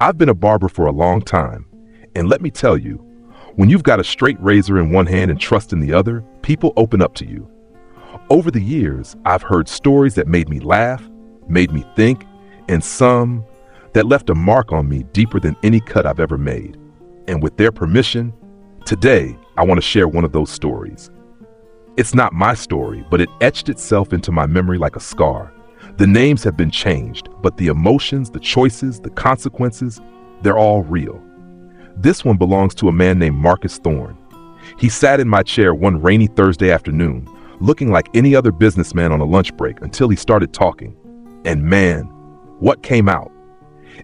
I've been a barber for a long time, and let me tell you, when you've got a straight razor in one hand and trust in the other, people open up to you. Over the years, I've heard stories that made me laugh, made me think, and some that left a mark on me deeper than any cut I've ever made. And with their permission, today I want to share one of those stories. It's not my story, but it etched itself into my memory like a scar. The names have been changed, but the emotions, the choices, the consequences, they're all real. This one belongs to a man named Marcus Thorne. He sat in my chair one rainy Thursday afternoon, looking like any other businessman on a lunch break until he started talking. And man, what came out?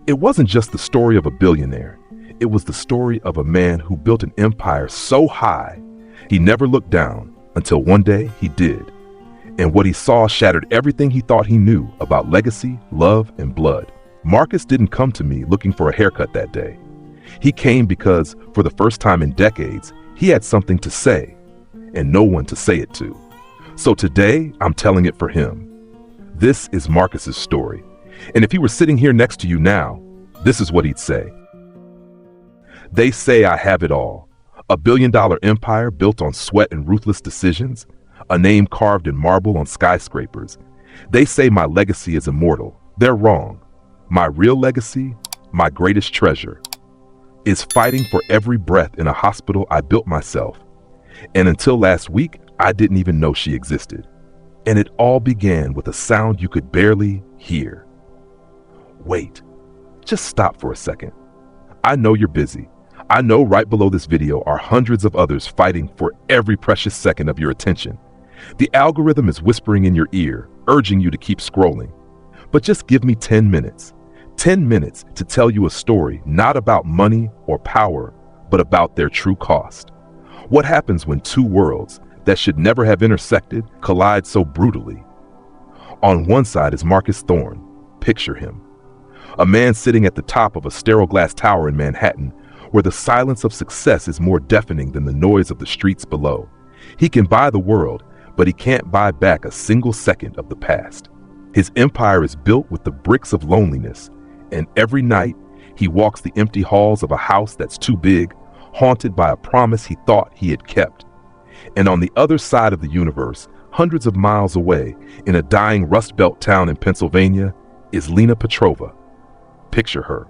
It wasn't just the story of a billionaire. It was the story of a man who built an empire so high, he never looked down until one day he did. And what he saw shattered everything he thought he knew about legacy, love, and blood. Marcus didn't come to me looking for a haircut that day. He came because, for the first time in decades, he had something to say, and no one to say it to. So today, I'm telling it for him. This is Marcus's story. And if he were sitting here next to you now, this is what he'd say. They say I have it all. A billion-dollar empire built on sweat and ruthless decisions. A name carved in marble on skyscrapers. They say my legacy is immortal. They're wrong. My real legacy, my greatest treasure, is fighting for every breath in a hospital I built myself. And until last week, I didn't even know she existed. And it all began with a sound you could barely hear. Wait, just stop for a second. I know you're busy. I know right below this video are hundreds of others fighting for every precious second of your attention. The algorithm is whispering in your ear, urging you to keep scrolling. But just give me 10 minutes. 10 minutes to tell you a story not about money or power, but about their true cost. What happens when two worlds that should never have intersected collide so brutally? On one side is Marcus Thorne. Picture him. A man sitting at the top of a sterile glass tower in Manhattan, where the silence of success is more deafening than the noise of the streets below. He can buy the world, but he can't buy back a single second of the past. His empire is built with the bricks of loneliness, and every night he walks the empty halls of a house that's too big, haunted by a promise he thought he had kept. And on the other side of the universe, hundreds of miles away, in a dying Rust Belt town in Pennsylvania, is Lena Petrova. Picture her.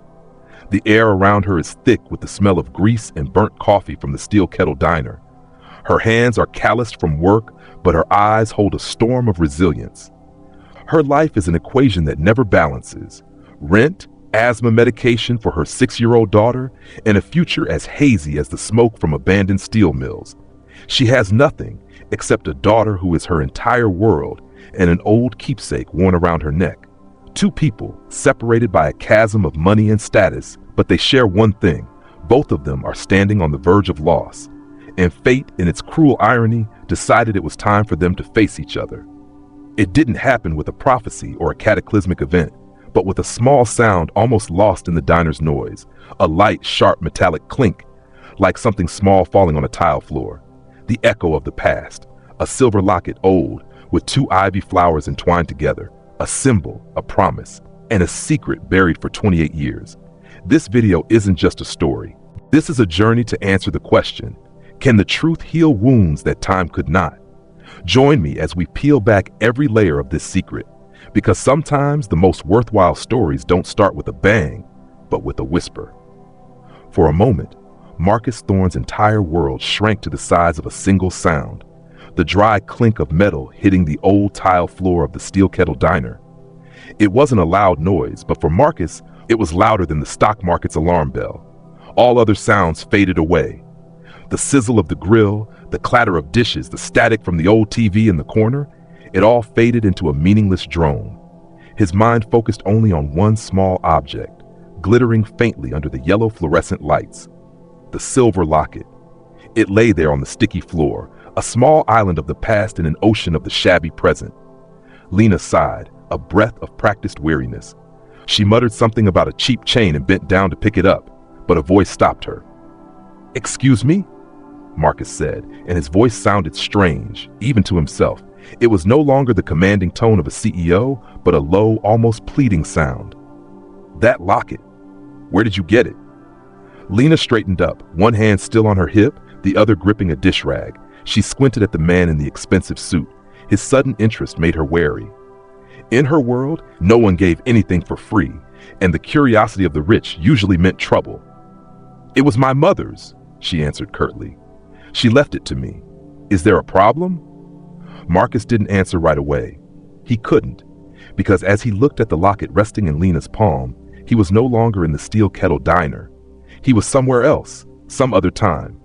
The air around her is thick with the smell of grease and burnt coffee from the Steel Kettle Diner. Her hands are calloused from work, but her eyes hold a storm of resilience. Her life is an equation that never balances. Rent, asthma medication for her 6-year-old daughter, and a future as hazy as the smoke from abandoned steel mills. She has nothing except a daughter who is her entire world and an old keepsake worn around her neck. Two people separated by a chasm of money and status, but they share one thing. Both of them are standing on the verge of loss. And fate, in its cruel irony, decided it was time for them to face each other. It didn't happen with a prophecy or a cataclysmic event, but with a small sound almost lost in the diner's noise, a light, sharp, metallic clink, like something small falling on a tile floor. The echo of the past, a silver locket old, with 2 ivy flowers entwined together, a symbol, a promise, and a secret buried for 28 years. This video isn't just a story. This is a journey to answer the question, can the truth heal wounds that time could not? Join me as we peel back every layer of this secret, because sometimes the most worthwhile stories don't start with a bang, but with a whisper. For a moment, Marcus Thorne's entire world shrank to the size of a single sound, the dry clink of metal hitting the old tile floor of the Steel Kettle Diner. It wasn't a loud noise, but for Marcus, it was louder than the stock market's alarm bell. All other sounds faded away. The sizzle of the grill, the clatter of dishes, the static from the old TV in the corner, it all faded into a meaningless drone. His mind focused only on one small object, glittering faintly under the yellow fluorescent lights. The silver locket. It lay there on the sticky floor, a small island of the past in an ocean of the shabby present. Lena sighed, a breath of practiced weariness. She muttered something about a cheap chain and bent down to pick it up, but a voice stopped her. "Excuse me?" Marcus said, and his voice sounded strange, even to himself. It was no longer the commanding tone of a CEO, but a low, almost pleading sound. "That locket, Where did you get it?" Lena straightened up, one hand still on her hip, the other gripping a dish rag. She squinted at the man in the expensive suit. His sudden interest made her wary. In her world, no one gave anything for free, and the curiosity of the rich usually meant trouble. "It was my mother's," she answered curtly. "She left it to me. Is there a problem?" Marcus didn't answer right away. He couldn't, because as he looked at the locket resting in Lena's palm, he was no longer in the Steel Kettle diner. He was somewhere else, some other time.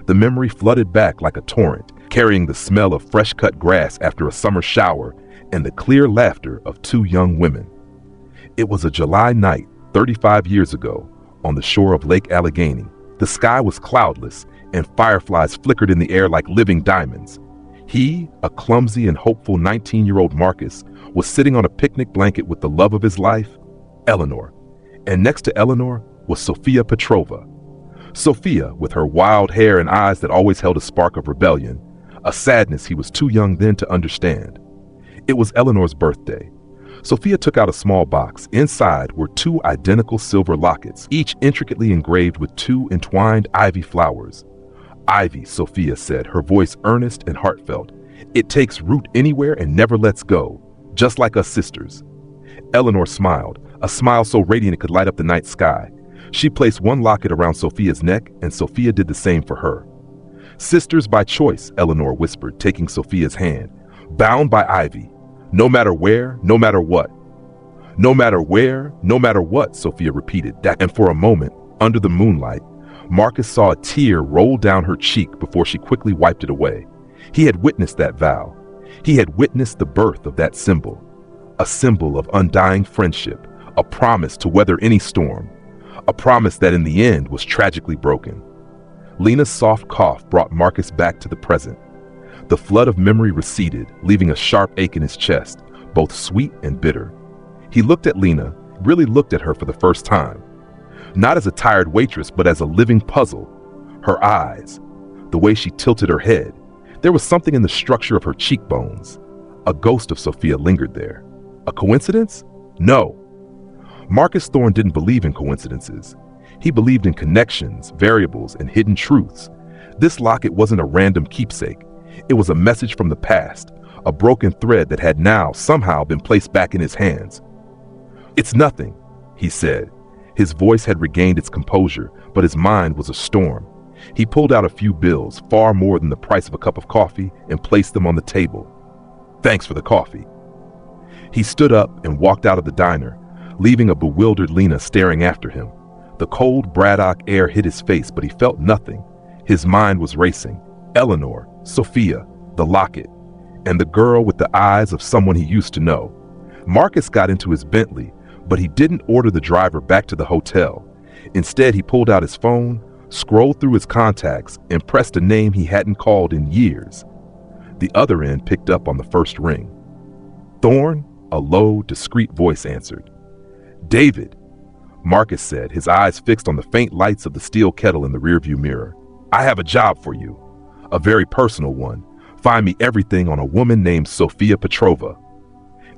The memory flooded back like a torrent, carrying the smell of fresh-cut grass after a summer shower and the clear laughter of two young women. It was a July night, 35 years ago, on the shore of Lake Allegheny. The sky was cloudless, and fireflies flickered in the air like living diamonds. He, a clumsy and hopeful 19-year-old Marcus, was sitting on a picnic blanket with the love of his life, Eleanor. And next to Eleanor was Sophia Petrova. Sophia, with her wild hair and eyes that always held a spark of rebellion, a sadness he was too young then to understand. It was Eleanor's birthday. Sophia took out a small box. Inside were two identical silver lockets, each intricately engraved with two entwined ivy flowers. "Ivy," Sophia said, her voice earnest and heartfelt. "It takes root anywhere and never lets go, just like us sisters." Eleanor smiled, a smile so radiant it could light up the night sky. She placed one locket around Sophia's neck, and Sophia did the same for her. "Sisters by choice," Eleanor whispered, taking Sophia's hand. "Bound by ivy. No matter where, no matter what." "No matter where, no matter what," Sophia repeated, and for a moment, under the moonlight, Marcus saw a tear roll down her cheek before she quickly wiped it away. He had witnessed that vow. He had witnessed the birth of that symbol. A symbol of undying friendship, a promise to weather any storm, a promise that in the end was tragically broken. Lena's soft cough brought Marcus back to the present. The flood of memory receded, leaving a sharp ache in his chest, both sweet and bitter. He looked at Lena, really looked at her for the first time. Not as a tired waitress, but as a living puzzle. Her eyes, the way she tilted her head. There was something in the structure of her cheekbones. A ghost of Sophia lingered there. A coincidence? No. Marcus Thorne didn't believe in coincidences. He believed in connections, variables, and hidden truths. This locket wasn't a random keepsake. It was a message from the past, a broken thread that had now somehow been placed back in his hands. "It's nothing," he said. His voice had regained its composure, but his mind was a storm. He pulled out a few bills, far more than the price of a cup of coffee, and placed them on the table. "Thanks for the coffee." He stood up and walked out of the diner, leaving a bewildered Lena staring after him. The cold Braddock air hit his face, but he felt nothing. His mind was racing. Eleanor, Sophia, the locket, and the girl with the eyes of someone he used to know. Marcus got into his Bentley, but he didn't order the driver back to the hotel. Instead, he pulled out his phone, scrolled through his contacts, and pressed a name he hadn't called in years. The other end picked up on the first ring. "Thorne," a low, discreet voice answered. "David," Marcus said, his eyes fixed on the faint lights of the steel kettle in the rearview mirror. "I have a job for you. A very personal one. Find me everything on a woman named Sophia Petrova."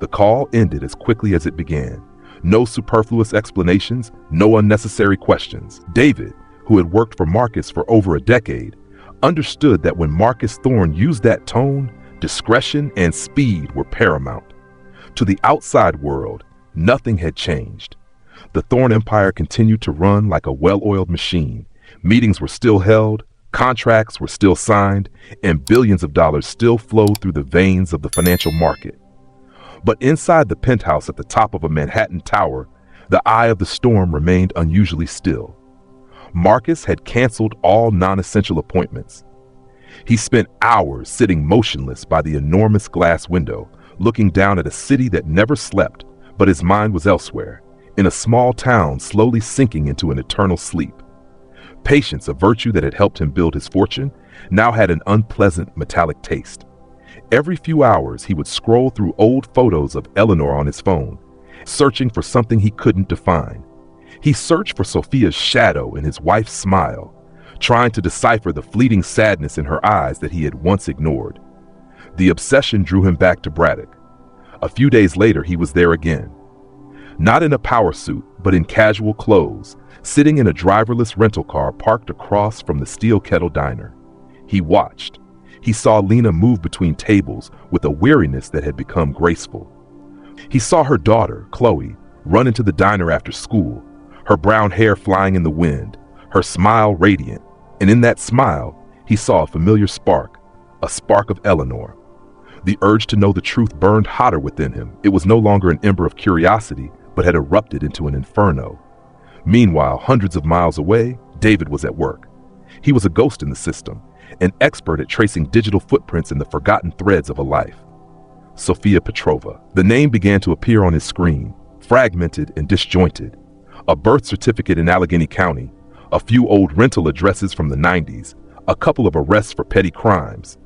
The call ended as quickly as it began. No superfluous explanations, no unnecessary questions. David, who had worked for Marcus for over a decade, understood that when Marcus Thorne used that tone, discretion and speed were paramount. To the outside world, nothing had changed. The Thorne empire continued to run like a well-oiled machine. Meetings were still held, contracts were still signed, and billions of dollars still flowed through the veins of the financial market. But inside the penthouse at the top of a Manhattan tower, the eye of the storm remained unusually still. Marcus had canceled all non-essential appointments. He spent hours sitting motionless by the enormous glass window, looking down at a city that never slept, but his mind was elsewhere, in a small town slowly sinking into an eternal sleep. Patience, a virtue that had helped him build his fortune, now had an unpleasant metallic taste. Every few hours, he would scroll through old photos of Eleanor on his phone, searching for something he couldn't define. He searched for Sophia's shadow in his wife's smile, trying to decipher the fleeting sadness in her eyes that he had once ignored. The obsession drew him back to Braddock. A few days later, he was there again. Not in a power suit, but in casual clothes, sitting in a driverless rental car parked across from the Steel Kettle Diner. He watched. He saw Lena move between tables with a weariness that had become graceful. He saw her daughter, Chloe, run into the diner after school, her brown hair flying in the wind, her smile radiant, and in that smile, he saw a familiar spark, a spark of Eleanor. The urge to know the truth burned hotter within him. It was no longer an ember of curiosity, but had erupted into an inferno. Meanwhile, hundreds of miles away, David was at work. He was a ghost in the system, an expert at tracing digital footprints in the forgotten threads of a life. Sophia Petrova. The name began to appear on his screen, fragmented and disjointed. A birth certificate in Allegheny County, a few old rental addresses from the 90s, a couple of arrests for petty crimes.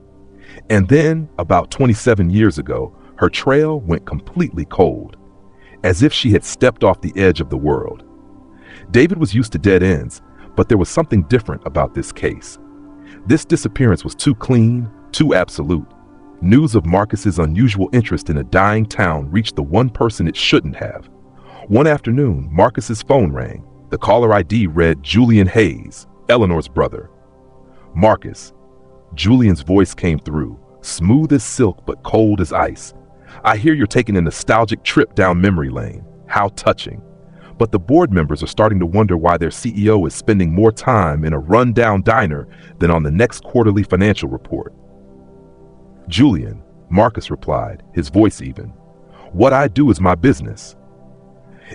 And then, about 27 years ago, her trail went completely cold, as if she had stepped off the edge of the world. David was used to dead ends, but there was something different about this case. This disappearance was too clean, too absolute. News of Marcus's unusual interest in a dying town reached the one person it shouldn't have. One afternoon, Marcus's phone rang. The caller ID read Julian Hayes, Eleanor's brother. Marcus. Julian's voice came through, smooth as silk but cold as ice. I hear you're taking a nostalgic trip down memory lane. How touching. But the board members are starting to wonder why their CEO is spending more time in a run-down diner than on the next quarterly financial report. Julian, Marcus replied, his voice even. What I do is my business.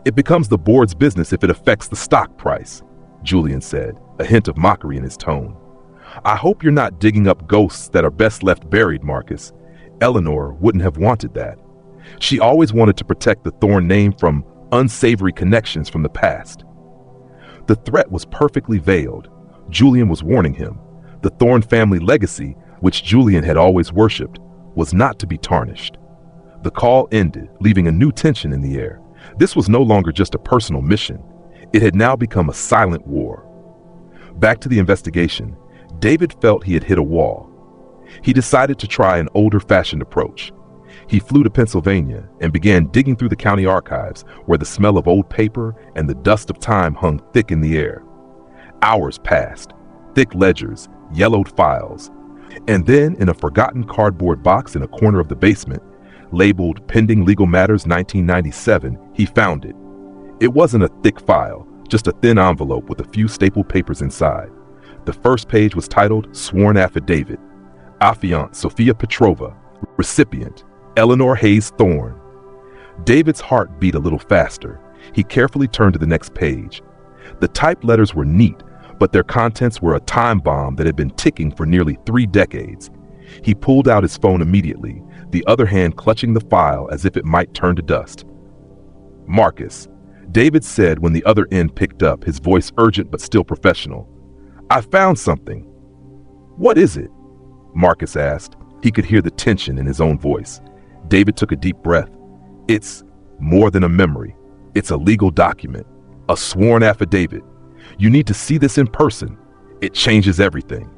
It becomes the board's business if it affects the stock price, Julian said, a hint of mockery in his tone. I hope you're not digging up ghosts that are best left buried, Marcus. Eleanor wouldn't have wanted that. She always wanted to protect the Thorne name from unsavory connections from the past. The threat was perfectly veiled. Julian was warning him. The Thorne family legacy, which Julian had always worshipped, was not to be tarnished. The call ended, leaving a new tension in the air. This was no longer just a personal mission. It had now become a silent war. Back to the investigation, David felt he had hit a wall. He decided to try an older-fashioned approach. He flew to Pennsylvania and began digging through the county archives, where the smell of old paper and the dust of time hung thick in the air. Hours passed, thick ledgers, yellowed files, and then in a forgotten cardboard box in a corner of the basement, labeled Pending Legal Matters 1997, he found it. It wasn't a thick file, just a thin envelope with a few stapled papers inside. The first page was titled Sworn Affidavit. Affiant Sophia Petrova. Recipient Eleanor Hayes Thorne. David's heart beat a little faster. He carefully turned to the next page. The typed letters were neat, but their contents were a time bomb that had been ticking for nearly 3 decades. He pulled out his phone immediately, the other hand clutching the file as if it might turn to dust. Marcus, David said when the other end picked up, his voice urgent but still professional. I found something. What is it? Marcus asked. He could hear the tension in his own voice. David took a deep breath. It's more than a memory. It's a legal document, a sworn affidavit. You need to see this in person. It changes everything.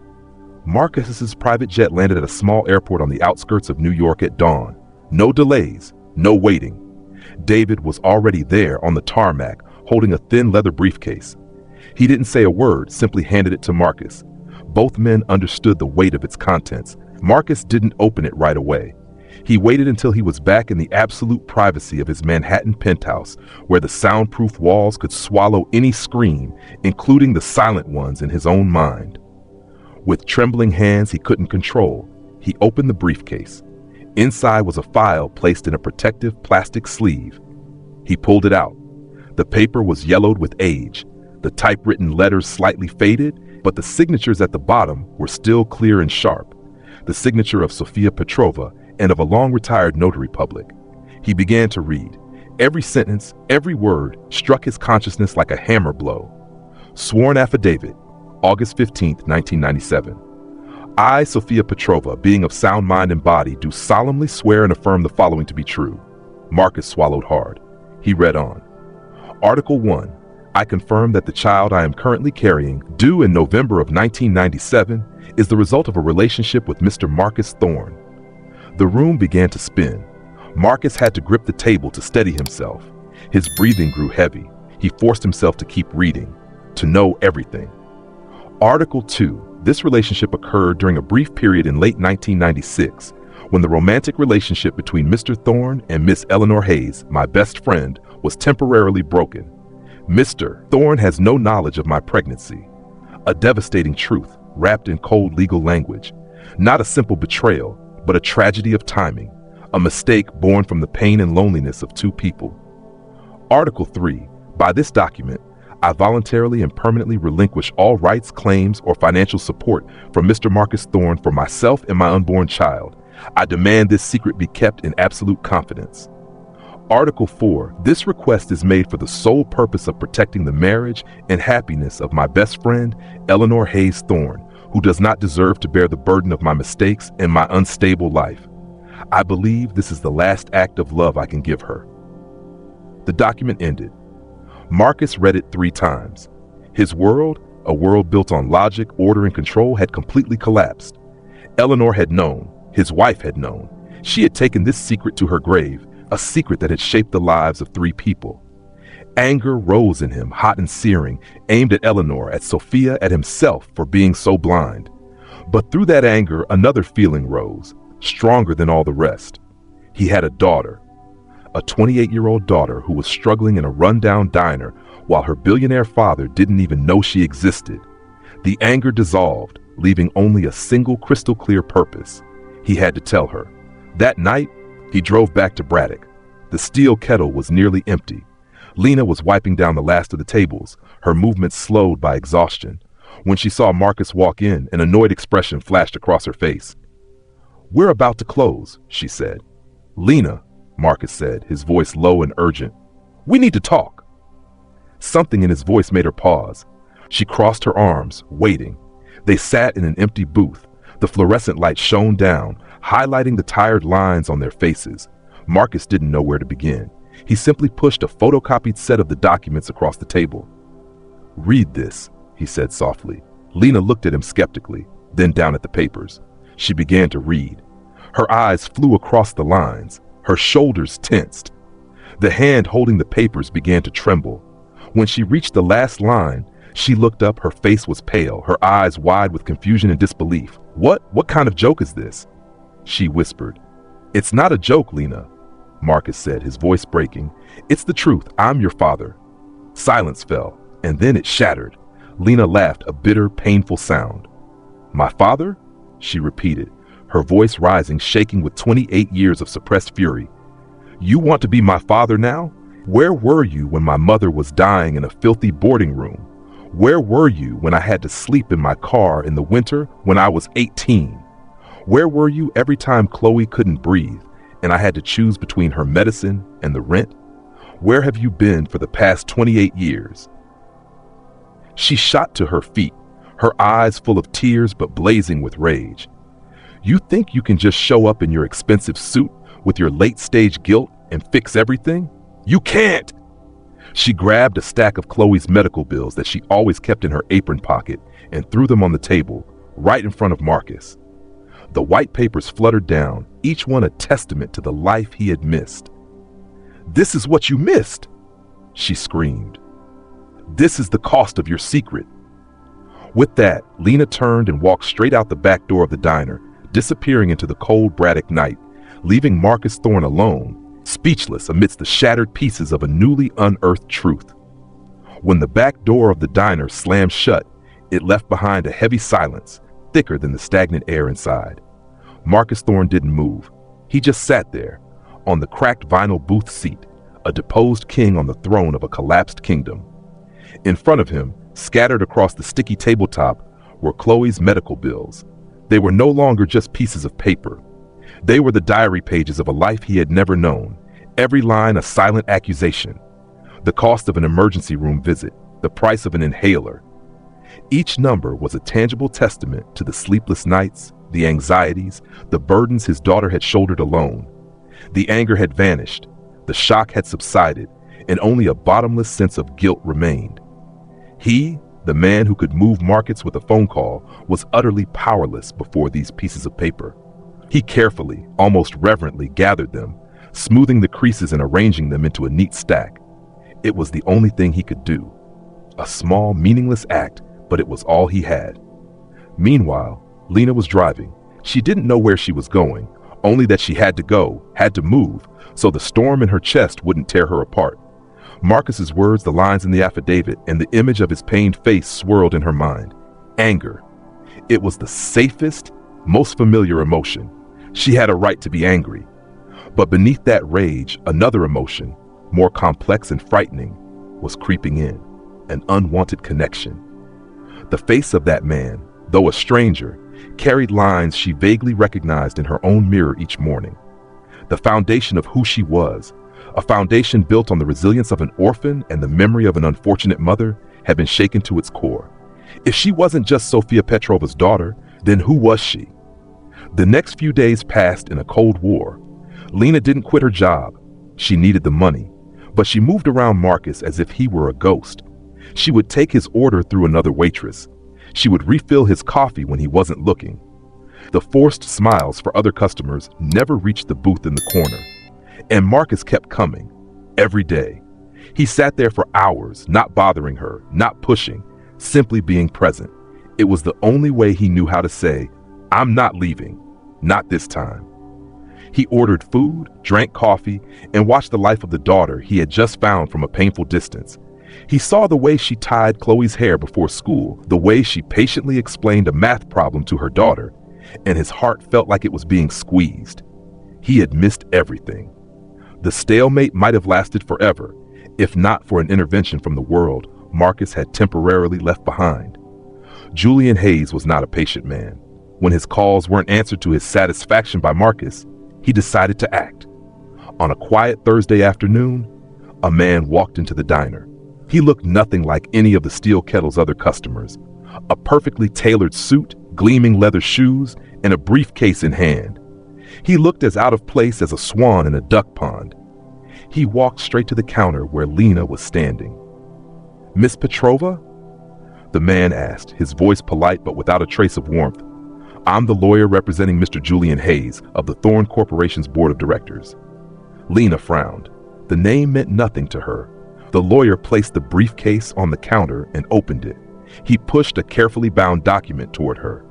Marcus's private jet landed at a small airport on the outskirts of New York at dawn. No delays, no waiting. David was already there on the tarmac, holding a thin leather briefcase. He didn't say a word, simply handed it to Marcus. Both men understood the weight of its contents. Marcus didn't open it right away. He waited until he was back in the absolute privacy of his Manhattan penthouse, where the soundproof walls could swallow any scream, including the silent ones in his own mind. With trembling hands he couldn't control, he opened the briefcase. Inside was a file placed in a protective plastic sleeve. He pulled it out. The paper was yellowed with age, the typewritten letters slightly faded, but the signatures at the bottom were still clear and sharp. The signature of Sophia Petrova and of a long-retired notary public. He began to read. Every sentence, every word struck his consciousness like a hammer blow. Sworn affidavit, August 15, 1997. I, Sophia Petrova, being of sound mind and body, do solemnly swear and affirm the following to be true. Marcus swallowed hard. He read on. Article 1. I confirm that the child I am currently carrying, due in November of 1997, is the result of a relationship with Mr. Marcus Thorne. The room began to spin. Marcus had to grip the table to steady himself. His breathing grew heavy. He forced himself to keep reading. to know everything. Article 2. This relationship occurred during a brief period in late 1996 when the romantic relationship between Mr. Thorne and Miss Eleanor Hayes, my best friend, was temporarily broken. Mr. Thorne has no knowledge of my pregnancy. A devastating truth wrapped in cold legal language. Not a simple betrayal, but a tragedy of timing. A mistake born from the pain and loneliness of two people. Article 3. By this document, I voluntarily and permanently relinquish all rights, claims, or financial support from Mr. Marcus Thorne for myself and my unborn child. I demand this secret be kept in absolute confidence. Article 4. This request is made for the sole purpose of protecting the marriage and happiness of my best friend, Eleanor Hayes Thorne, who does not deserve to bear the burden of my mistakes and my unstable life. I believe this is the last act of love I can give her. The document ended. Marcus read it 3 times. His world, a world built on logic, order, and control, had completely collapsed. Eleanor had known. His wife had known. She had taken this secret to her grave, a secret that had shaped the lives of 3 people. Anger rose in him, hot and searing, aimed at Eleanor, at Sophia, at himself for being so blind. But through that anger, another feeling rose, stronger than all the rest. He had a daughter, a 28-year-old daughter who was struggling in a rundown diner while her billionaire father didn't even know she existed. The anger dissolved, leaving only a single crystal-clear purpose. He had to tell her. That night, he drove back to Braddock. The steel kettle was nearly empty. Lena was wiping down the last of the tables, her movements slowed by exhaustion. When she saw Marcus walk in, an annoyed expression flashed across her face. "We're about to close," she said. "Lena," Marcus said, his voice low and urgent. "We need to talk." Something in his voice made her pause. She crossed her arms, waiting. They sat in an empty booth. The fluorescent light shone down, highlighting the tired lines on their faces. Marcus didn't know where to begin. He simply pushed a photocopied set of the documents across the table. "Read this," he said softly. Lena looked at him skeptically, then down at the papers. She began to read. Her eyes flew across the lines. Her shoulders tensed. The hand holding the papers began to tremble. When she reached the last line, she looked up. Her face was pale, her eyes wide with confusion and disbelief. What kind of joke is this?" she whispered. "It's not a joke, Lena," Marcus said, his voice breaking. "It's the truth. I'm your father." Silence fell, and then it shattered. Lena laughed, a bitter, painful sound. "My father?" she repeated, her voice rising, shaking with 28 years of suppressed fury. "You want to be my father now? Where were you when my mother was dying in a filthy boarding room? Where were you when I had to sleep in my car in the winter when I was 18? Where were you every time Chloe couldn't breathe and I had to choose between her medicine and the rent? Where have you been for the past 28 years? She shot to her feet, her eyes full of tears but blazing with rage. "You think you can just show up in your expensive suit with your late-stage guilt and fix everything? You can't!" She grabbed a stack of Chloe's medical bills that she always kept in her apron pocket and threw them on the table, right in front of Marcus. The white papers fluttered down, each one a testament to the life he had missed. "This is what you missed!" she screamed. "This is the cost of your secret." With that, Lena turned and walked straight out the back door of the diner, disappearing into the cold Braddock night, leaving Marcus Thorne alone, speechless amidst the shattered pieces of a newly unearthed truth. When the back door of the diner slammed shut, it left behind a heavy silence, thicker than the stagnant air inside. Marcus Thorne didn't move. He just sat there, on the cracked vinyl booth seat, a deposed king on the throne of a collapsed kingdom. In front of him, scattered across the sticky tabletop, were Chloe's medical bills. They were no longer just pieces of paper. They were the diary pages of a life he had never known, every line a silent accusation. The cost of an emergency room visit, the price of an inhaler. Each number was a tangible testament to the sleepless nights, the anxieties, the burdens his daughter had shouldered alone. The anger had vanished, the shock had subsided, and only a bottomless sense of guilt remained. He, the man who could move markets with a phone call, was utterly powerless before these pieces of paper. He carefully, almost reverently gathered them, smoothing the creases and arranging them into a neat stack. It was the only thing he could do. A small, meaningless act, but it was all he had. Meanwhile, Lena was driving. She didn't know where she was going, only that she had to go, had to move, so the storm in her chest wouldn't tear her apart. Marcus's words, the lines in the affidavit, and the image of his pained face swirled in her mind. Anger. It was the safest, most familiar emotion. She had a right to be angry. But beneath that rage, another emotion, more complex and frightening, was creeping in. An unwanted connection. The face of that man, though a stranger, carried lines she vaguely recognized in her own mirror each morning. The foundation of who she was, a foundation built on the resilience of an orphan and the memory of an unfortunate mother, had been shaken to its core. If she wasn't just Sofia Petrova's daughter, then who was she? The next few days passed in a cold war. Lena didn't quit her job. She needed the money, but she moved around Marcus as if he were a ghost. She would take his order through another waitress. She would refill his coffee when he wasn't looking. The forced smiles for other customers never reached the booth in the corner. And Marcus kept coming, every day. He sat there for hours, not bothering her, not pushing, simply being present. It was the only way he knew how to say, "I'm not leaving, not this time." He ordered food, drank coffee, and watched the life of the daughter he had just found from a painful distance. He saw the way she tied Chloe's hair before school, the way she patiently explained a math problem to her daughter, and his heart felt like it was being squeezed. He had missed everything. The stalemate might have lasted forever, if not for an intervention from the world Marcus had temporarily left behind. Julian Hayes was not a patient man. When his calls weren't answered to his satisfaction by Marcus, he decided to act. On a quiet Thursday afternoon, a man walked into the diner. He looked nothing like any of the Steel Kettle's other customers. A perfectly tailored suit, gleaming leather shoes, and a briefcase in hand. He looked as out of place as a swan in a duck pond. He walked straight to the counter where Lena was standing. "Miss Petrova?" The man asked, his voice polite but without a trace of warmth. "I'm the lawyer representing Mr. Julian Hayes of the Thorne Corporation's board of directors." Lena frowned. The name meant nothing to her. The lawyer placed the briefcase on the counter and opened it. He pushed a carefully bound document toward her.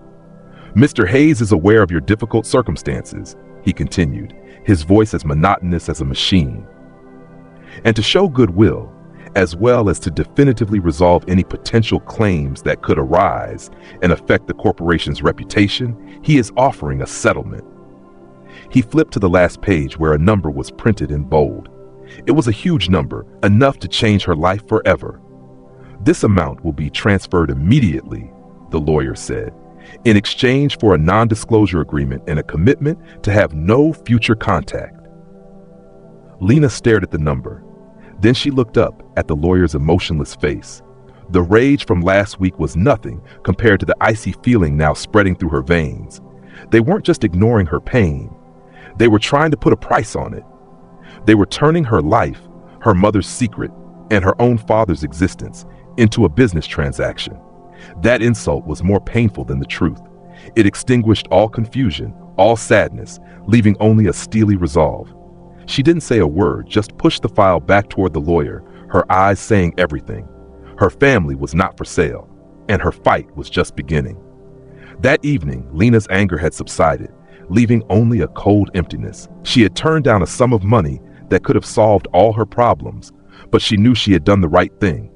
"Mr. Hayes is aware of your difficult circumstances," he continued, his voice as monotonous as a machine. "And to show goodwill, as well as to definitively resolve any potential claims that could arise and affect the corporation's reputation, he is offering a settlement." He flipped to the last page where a number was printed in bold. It was a huge number, enough to change her life forever. "This amount will be transferred immediately," the lawyer said, "in exchange for a non-disclosure agreement and a commitment to have no future contact." Lena stared at the number. Then she looked up at the lawyer's emotionless face. The rage from last week was nothing compared to the icy feeling now spreading through her veins. They weren't just ignoring her pain. They were trying to put a price on it. They were turning her life, her mother's secret, and her own father's existence into a business transaction. That insult was more painful than the truth. It extinguished all confusion, all sadness, leaving only a steely resolve. She didn't say a word, just pushed the file back toward the lawyer, her eyes saying everything. Her family was not for sale, and her fight was just beginning. That evening, Lena's anger had subsided, leaving only a cold emptiness. She had turned down a sum of money that could have solved all her problems, but she knew she had done the right thing.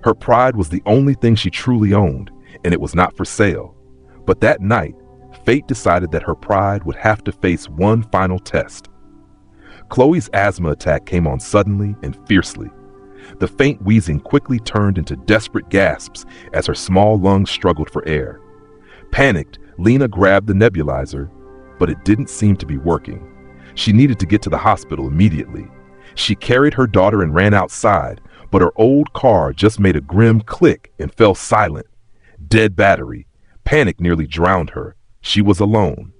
Her pride was the only thing she truly owned, and it was not for sale. But that night, fate decided that her pride would have to face one final test. Chloe's asthma attack came on suddenly and fiercely. The faint wheezing quickly turned into desperate gasps as her small lungs struggled for air. Panicked, Lena grabbed the nebulizer, but it didn't seem to be working. She needed to get to the hospital immediately. She carried her daughter and ran outside, but her old car just made a grim click and fell silent. Dead battery. Panic nearly drowned her. She was alone,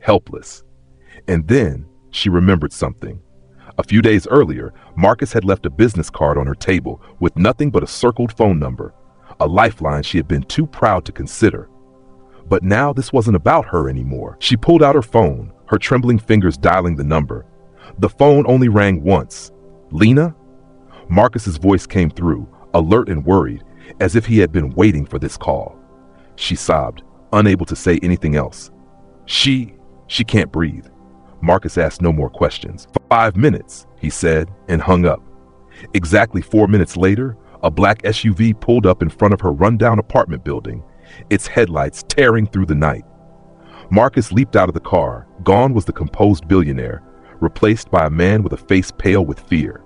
helpless. And then she remembered something. A few days earlier, Marcus had left a business card on her table with nothing but a circled phone number, a lifeline she had been too proud to consider. But now this wasn't about her anymore. She pulled out her phone, her trembling fingers dialing the number. The phone only rang once. "Lena?" Marcus's voice came through, alert and worried, as if he had been waiting for this call. She sobbed, unable to say anything else. She can't breathe. Marcus asked no more questions. 5 minutes, he said, and hung up. Exactly 4 minutes later, a black SUV pulled up in front of her rundown apartment building, its headlights tearing through the night. Marcus leaped out of the car. Gone was the composed billionaire, replaced by a man with a face pale with fear.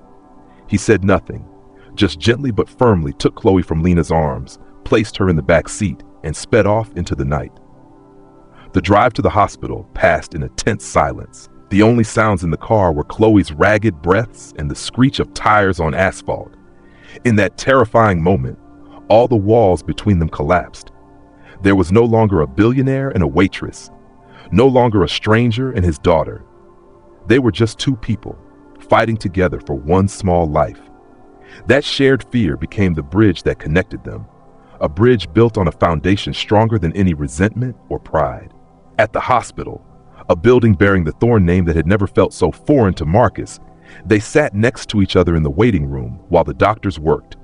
He said nothing, just gently but firmly took Chloe from Lena's arms, placed her in the back seat, and sped off into the night. The drive to the hospital passed in a tense silence. The only sounds in the car were Chloe's ragged breaths and the screech of tires on asphalt. In that terrifying moment, all the walls between them collapsed. There was no longer a billionaire and a waitress, no longer a stranger and his daughter. They were just two people, fighting together for one small life. That shared fear became the bridge that connected them, a bridge built on a foundation stronger than any resentment or pride. At the hospital, a building bearing the Thorne name that had never felt so foreign to Marcus, they sat next to each other in the waiting room while the doctors worked.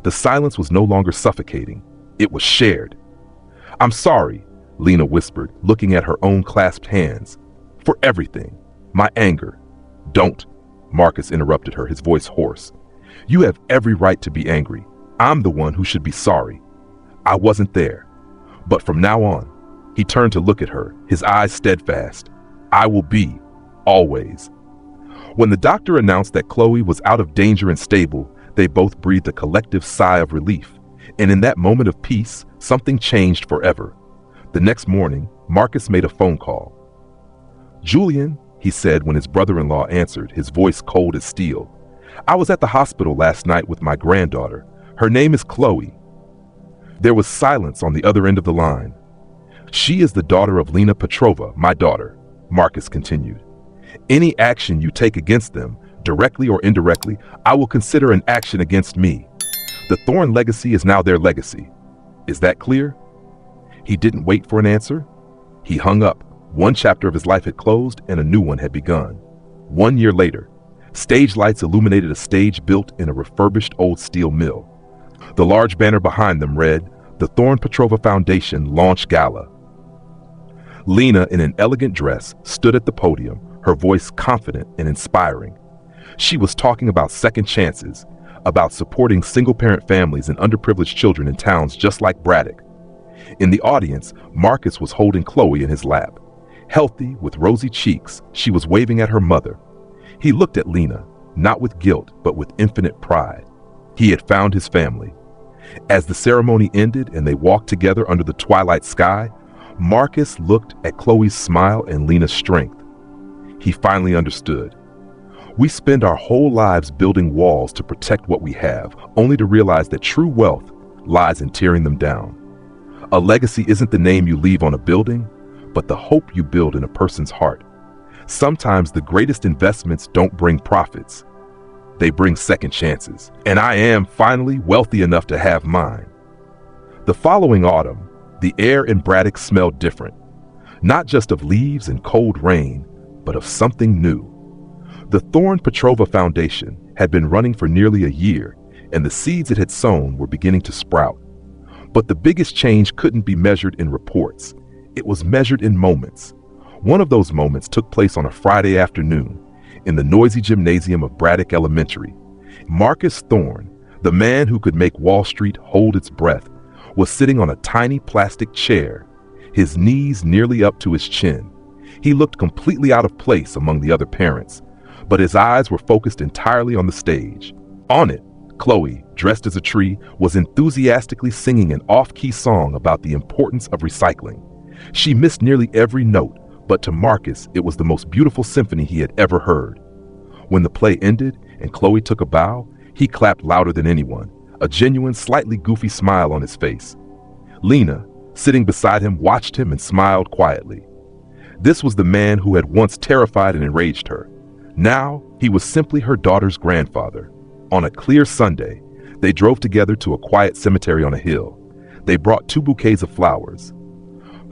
The silence was no longer suffocating. It was shared. "I'm sorry," Lena whispered, looking at her own clasped hands. "For everything. My anger." "Don't," Marcus interrupted her, his voice hoarse. "You have every right to be angry. I'm the one who should be sorry. I wasn't there. But from now on," he turned to look at her, his eyes steadfast, "I will be, always." When the doctor announced that Chloe was out of danger and stable, they both breathed a collective sigh of relief. And in that moment of peace, something changed forever. The next morning, Marcus made a phone call. "Julian," he said when his brother-in-law answered, his voice cold as steel, "I was at the hospital last night with my granddaughter. Her name is Chloe." There was silence on the other end of the line. "She is the daughter of Lena Petrova, my daughter," Marcus continued. "Any action you take against them, directly or indirectly, I will consider an action against me. The Thorne legacy is now their legacy. Is that clear?" He didn't wait for an answer. He hung up. One chapter of his life had closed and a new one had begun. 1 year later, stage lights illuminated a stage built in a refurbished old steel mill. The large banner behind them read, "The Thorne Petrova Foundation Launch Gala." Lena, in an elegant dress, stood at the podium, her voice confident and inspiring. She was talking about second chances, about supporting single-parent families and underprivileged children in towns just like Braddock. In the audience, Marcus was holding Chloe in his lap. Healthy, with rosy cheeks, she was waving at her mother. He looked at Lena, not with guilt, but with infinite pride. He had found his family. As the ceremony ended and they walked together under the twilight sky, Marcus looked at Chloe's smile and Lena's strength. He finally understood. We spend our whole lives building walls to protect what we have, only to realize that true wealth lies in tearing them down. A legacy isn't the name you leave on a building, but the hope you build in a person's heart. Sometimes the greatest investments don't bring profits. They bring second chances. And I am finally wealthy enough to have mine. The following autumn, the air in Braddock smelled different. Not just of leaves and cold rain, but of something new. The Thorne Petrova Foundation had been running for nearly a year, and the seeds it had sown were beginning to sprout. But the biggest change couldn't be measured in reports. It was measured in moments. One of those moments took place on a Friday afternoon in the noisy gymnasium of Braddock Elementary. Marcus Thorne, the man who could make Wall Street hold its breath, was sitting on a tiny plastic chair, his knees nearly up to his chin. He looked completely out of place among the other parents, but his eyes were focused entirely on the stage. On it, Chloe, dressed as a tree, was enthusiastically singing an off-key song about the importance of recycling. She missed nearly every note, but to Marcus, it was the most beautiful symphony he had ever heard. When the play ended and Chloe took a bow, he clapped louder than anyone, a genuine, slightly goofy smile on his face. Lena, sitting beside him, watched him and smiled quietly. This was the man who had once terrified and enraged her. Now, he was simply her daughter's grandfather. On a clear Sunday, they drove together to a quiet cemetery on a hill. They brought 2 bouquets of flowers.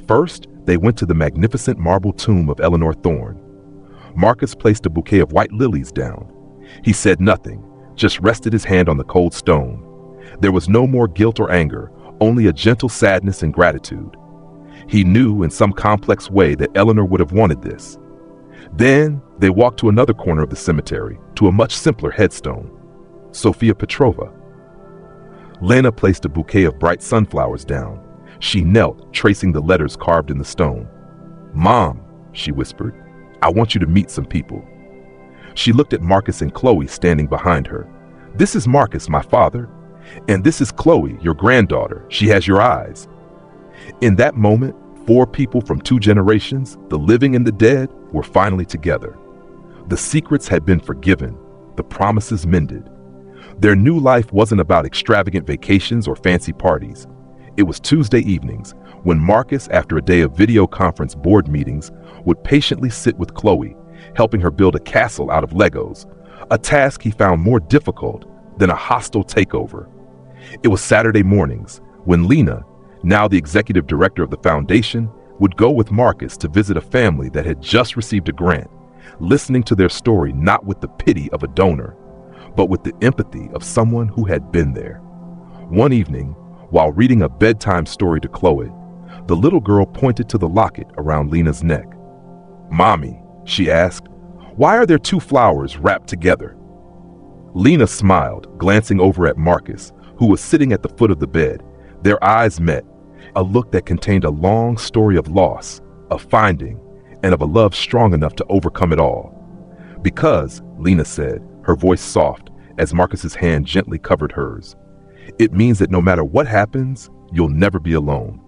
First, they went to the magnificent marble tomb of Eleanor Thorne. Marcus placed a bouquet of white lilies down. He said nothing, just rested his hand on the cold stone. There was no more guilt or anger, only a gentle sadness and gratitude. He knew in some complex way that Eleanor would have wanted this. Then they walked to another corner of the cemetery, to a much simpler headstone. Sophia Petrova. Lena placed a bouquet of bright sunflowers down. She knelt, tracing the letters carved in the stone. "Mom," she whispered, "I want you to meet some people." She looked at Marcus and Chloe standing behind her. "This is Marcus, my father. And this is Chloe, your granddaughter. She has your eyes." In that moment, 4 people from 2 generations, the living and the dead, were finally together. The secrets had been forgiven, the promises mended. Their new life wasn't about extravagant vacations or fancy parties. It was Tuesday evenings, when Marcus, after a day of video conference board meetings, would patiently sit with Chloe, helping her build a castle out of Legos, a task he found more difficult than a hostile takeover. It was Saturday mornings, when Lena, now the executive director of the foundation, would go with Marcus to visit a family that had just received a grant, listening to their story not with the pity of a donor, but with the empathy of someone who had been there. One evening, while reading a bedtime story to Chloe, the little girl pointed to the locket around Lena's neck. "Mommy," she asked, "why are there 2 flowers wrapped together?" Lena smiled, glancing over at Marcus, who was sitting at the foot of the bed. Their eyes met, a look that contained a long story of loss, of finding, and of a love strong enough to overcome it all. "Because," Lena said, her voice soft, as Marcus's hand gently covered hers, "it means that no matter what happens, you'll never be alone.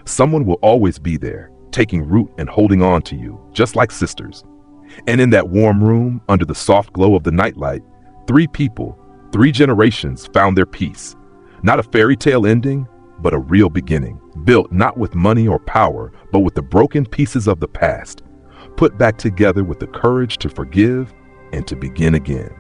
Someone will always be there, taking root and holding on to you, just like sisters." And in that warm room, under the soft glow of the nightlight, 3 people, 3 generations found their peace. Not a fairy tale ending, but a real beginning, built not with money or power, but with the broken pieces of the past, put back together with the courage to forgive and to begin again.